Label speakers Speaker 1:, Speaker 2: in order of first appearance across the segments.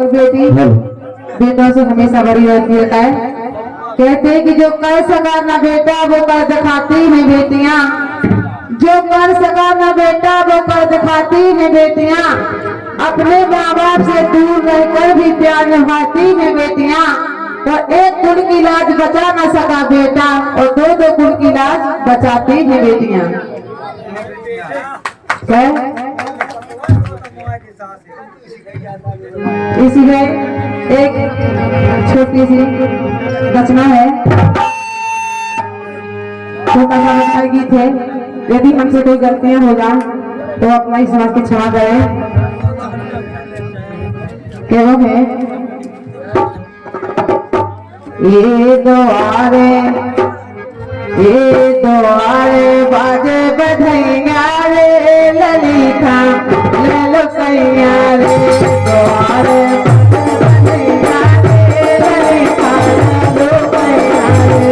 Speaker 1: और बेटी बेटों से हमेशा बड़ी रहती है। कहते हैं कि जो कर सका ना बेटा वो कर दिखाती है बेटियां, जो कर सका ना बेटा वो कर दिखाती है बेटियां, अपने माँ बाप से दूर रहकर भी प्यार निभाती है बेटियां। तो एक कुल की लाज बचा ना सका बेटा और दो दो कुल की लाज बचाती है बेटियां। इसी में एक छोटी सी रचना है, छोटा सा रचना गीत है। यदि हमसे कोई गलतियां हो जाए तो अपना ही समाज की क्षमा करें। क्या वो है, ये द्वारे बाजे बधैया रे ललिता ले लो कैया रे द्वारे बधैया रे ललिता ले लो कैया रे।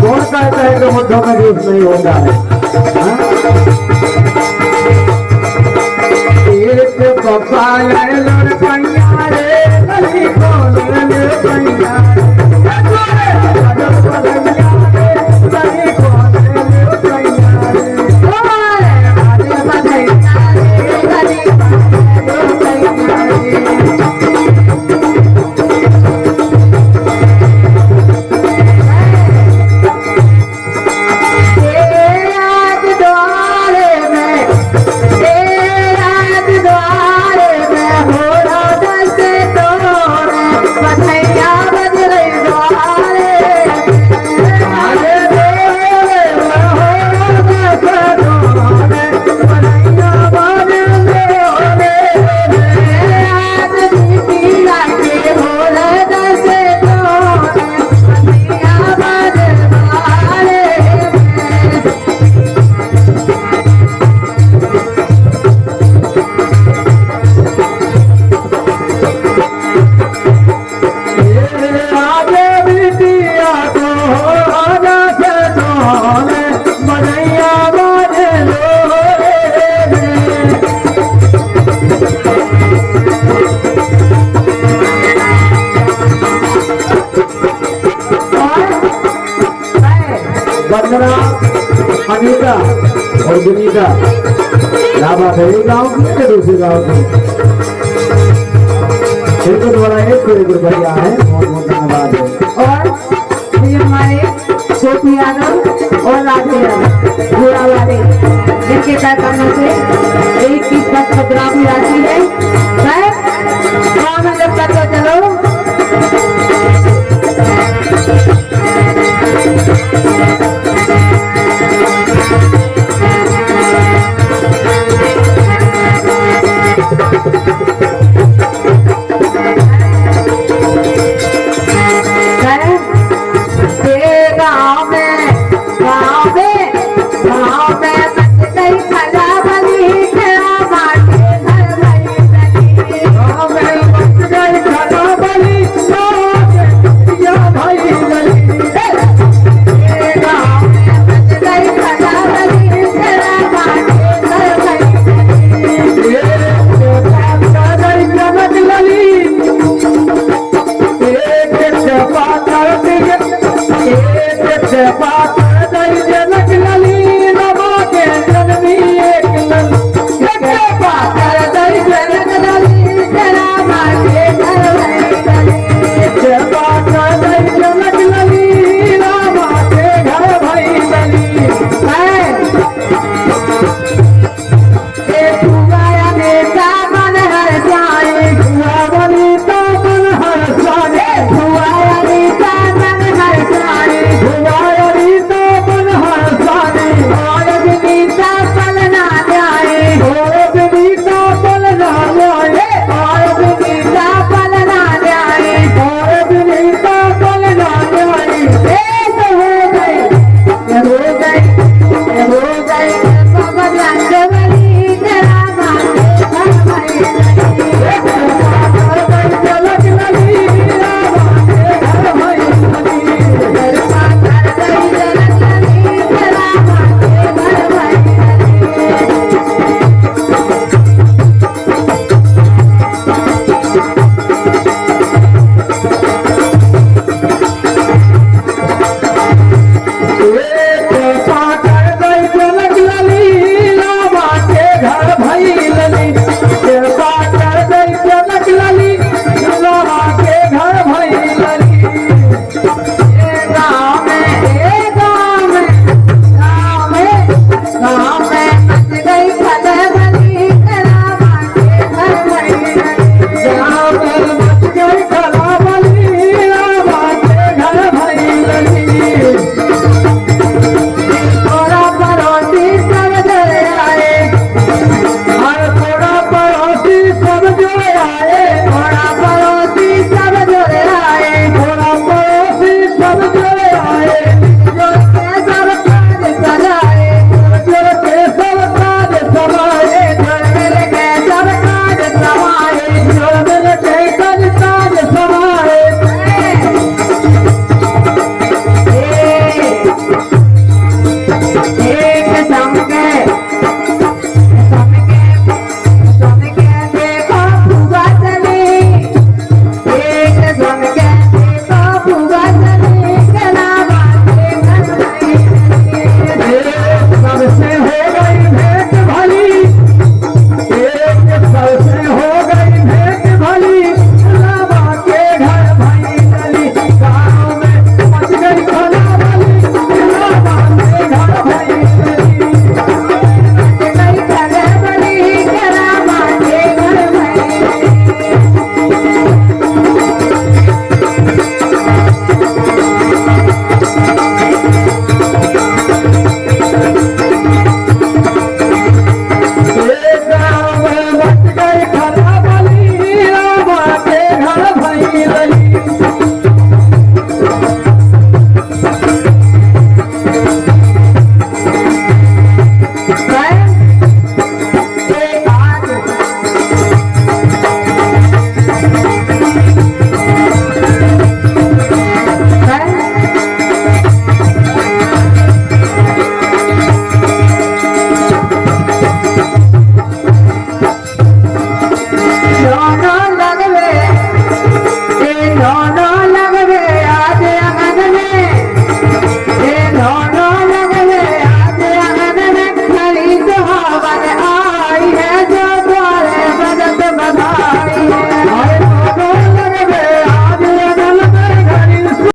Speaker 2: कौन कहता है कि मुद्दों में यूज नहीं होता है? एक पप्पा ले लड़कैया रे गली कौन लड़कैया वंदना अनीता और विनीता लाभा है गाँव की दूसरे गाँव की इनको द्वारा एक रुपया है। बहुत बहुत धन्यवाद।
Speaker 1: और ये हमारे छोटू यादव और राजू यादव घोड़ा वाले, जिनके तय करने से 21 पद पर ग्राम राशि है। गाँव में जब तक तो चलो